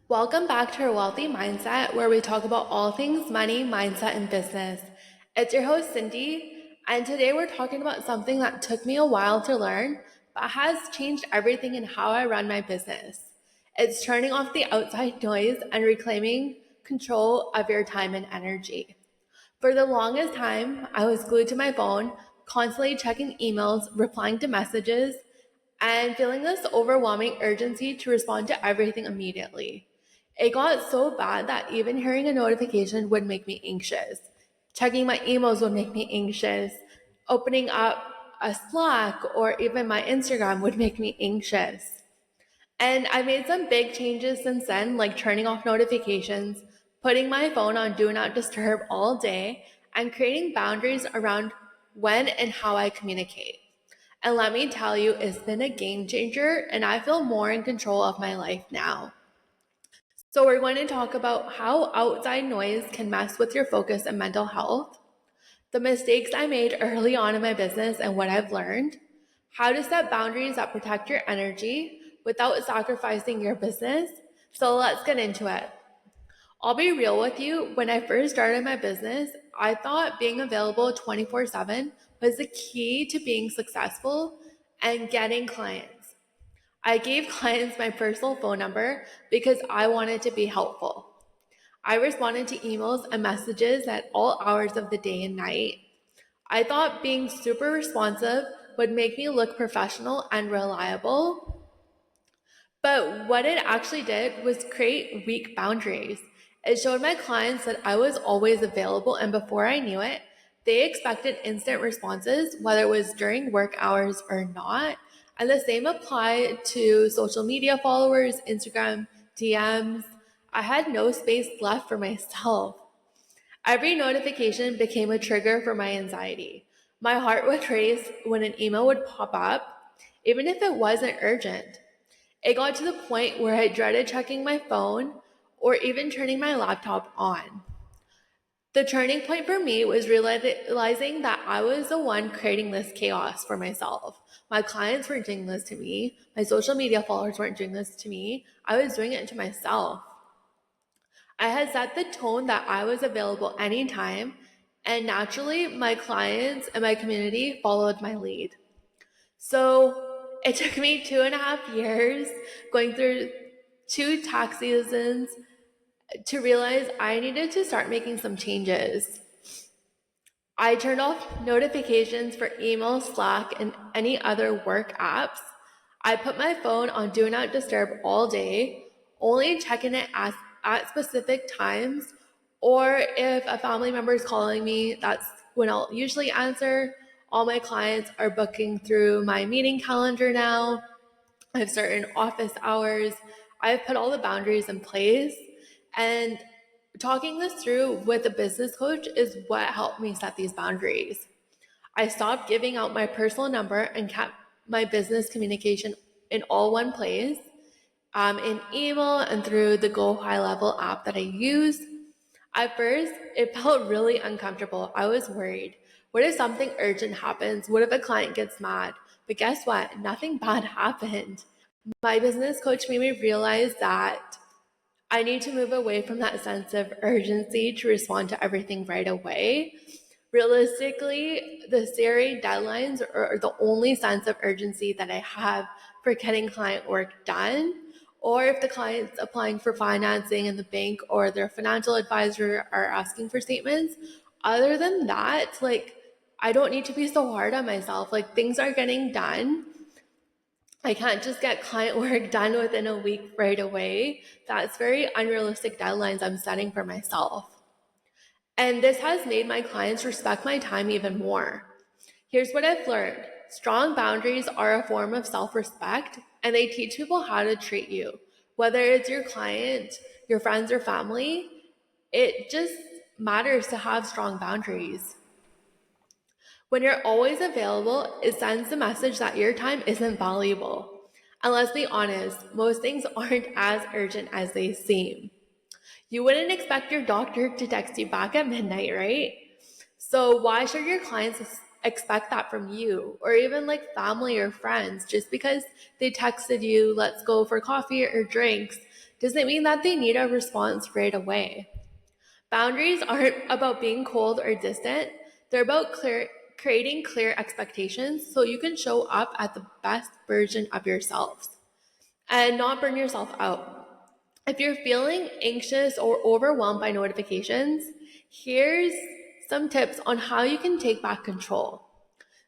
Welcome back to our Wealthy Mindset, where we talk about all things money, mindset, and business. It's your host, Cindy, and today we're talking about something that took me a while to learn, but has changed everything in how I run my business. It's turning off the outside noise and reclaiming control of your time and energy. For the longest time, I was glued to my phone, constantly checking emails, replying to messages, and feeling this overwhelming urgency to respond to everything immediately. It got so bad that even hearing a notification would make me anxious. Checking my emails would make me anxious. Opening up a Slack or even my Instagram would make me anxious. And I made some big changes since then, like turning off notifications, putting my phone on Do Not Disturb all day, and creating boundaries around when and how I communicate. And let me tell you, it's been a game changer, and I feel more in control of my life now. So, we're going to talk about how outside noise can mess with your focus and mental health, the mistakes I made early on in my business and what I've learned, how to set boundaries that protect your energy without sacrificing your business. So, let's get into it. I'll be real with you. When I first started my business, I thought being available 24/7 was the key to being successful and getting clients. I gave clients my personal phone number because I wanted to be helpful. I responded to emails and messages at all hours of the day and night. I thought being super responsive would make me look professional and reliable, but what it actually did was create weak boundaries. It showed my clients that I was always available, and before I knew it, they expected instant responses, whether it was during work hours or not. And the same applied to social media followers, Instagram, DMs. I had no space left for myself. Every notification became a trigger for my anxiety. My heart would race when an email would pop up, even if it wasn't urgent. It got to the point where I dreaded checking my phone or even turning my laptop on. The turning point for me was realizing that I was the one creating this chaos for myself. My clients weren't doing this to me. My social media followers weren't doing this to me. I was doing it to myself. I had set the tone that I was available anytime, and naturally, my clients and my community followed my lead. So it took me 2.5 years going through two tax seasons to realize I needed to start making some changes. I turned off notifications for email, Slack, and any other work apps. I put my phone on Do Not Disturb all day, only checking it at specific times, or if a family member is calling me, that's when I'll usually answer. All my clients are booking through my meeting calendar now. I have certain office hours. I've put all the boundaries in place. And talking this through with a business coach is what helped me set these boundaries. I stopped giving out my personal number and kept my business communication in all one place, in email and through the Go High Level app that I use. At first, it felt really uncomfortable. I was worried. What if something urgent happens? What if a client gets mad? But guess what? Nothing bad happened. My business coach made me realize that I need to move away from that sense of urgency to respond to everything right away. Realistically, the CRA deadlines are the only sense of urgency that I have for getting client work done. Or if the client's applying for financing and the bank or their financial advisor are asking for statements. Other than that, I don't need to be so hard on myself. Things are getting done. I can't just get client work done within a week right away. That's very unrealistic deadlines I'm setting for myself. And this has made my clients respect my time even more. Here's what I've learned. Strong boundaries are a form of self-respect, and they teach people how to treat you. Whether it's your client, your friends, or family, it just matters to have strong boundaries. When you're always available, it sends the message that your time isn't valuable. And let's be honest, most things aren't as urgent as they seem. You wouldn't expect your doctor to text you back at midnight, right? So why should your clients expect that from you, or even like family or friends. Just because they texted you, let's go for coffee or drinks, doesn't mean that they need a response right away. Boundaries aren't about being cold or distant, they're about creating clear expectations so you can show up at the best version of yourselves and not burn yourself out. If you're feeling anxious or overwhelmed by notifications, here's some tips on how you can take back control.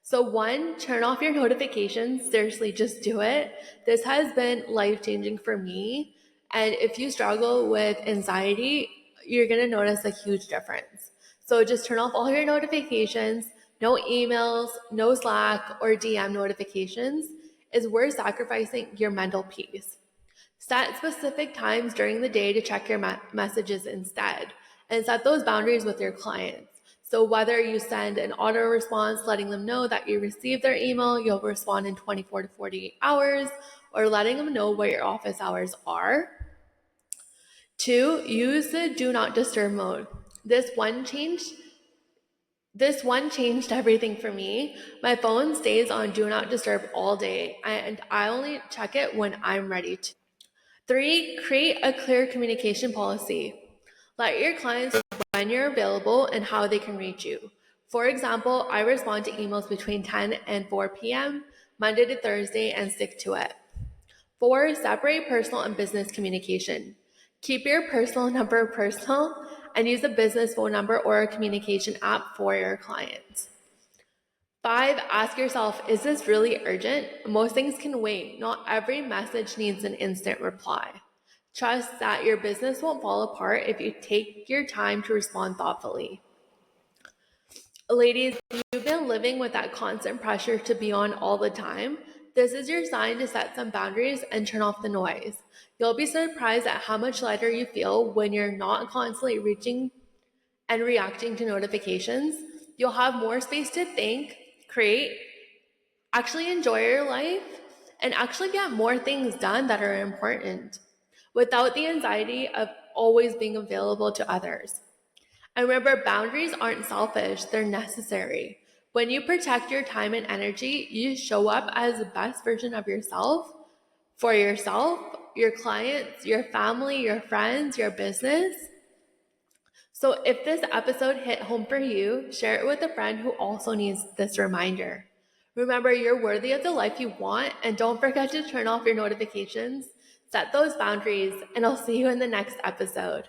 So, one, turn off your notifications. Seriously, just do it. This has been life changing for me. And if you struggle with anxiety, you're going to notice a huge difference. So, just turn off all your notifications, no emails, no Slack or DM notifications is worth sacrificing your mental peace. Set specific times during the day to check your messages instead, and set those boundaries with your clients. So whether you send an auto response letting them know that you received their email, you'll respond in 24 to 48 hours, or letting them know what your office hours are. 2, use the do not disturb mode. This one changed everything for me. My phone stays on do not disturb all day, and I only check it when I'm ready to. 3, create a clear communication policy. Let your clients know when you're available and how they can reach you. For example, I respond to emails between 10 and 4 p.m., Monday to Thursday, and stick to it. 4, separate personal and business communication. Keep your personal number personal and use a business phone number or a communication app for your clients. 5, ask yourself, is this really urgent? Most things can wait. Not every message needs an instant reply. Trust that your business won't fall apart if you take your time to respond thoughtfully. Ladies, if you've been living with that constant pressure to be on all the time, this is your sign to set some boundaries and turn off the noise. You'll be surprised at how much lighter you feel when you're not constantly reaching and reacting to notifications. You'll have more space to think, create, actually enjoy your life, and actually get more things done that are important without the anxiety of always being available to others. And remember, boundaries aren't selfish, they're necessary. When you protect your time and energy, you show up as the best version of yourself for yourself, your clients, your family, your friends, your business. So if this episode hit home for you, share it with a friend who also needs this reminder. Remember, you're worthy of the life you want, and don't forget to turn off your notifications, set those boundaries, and I'll see you in the next episode.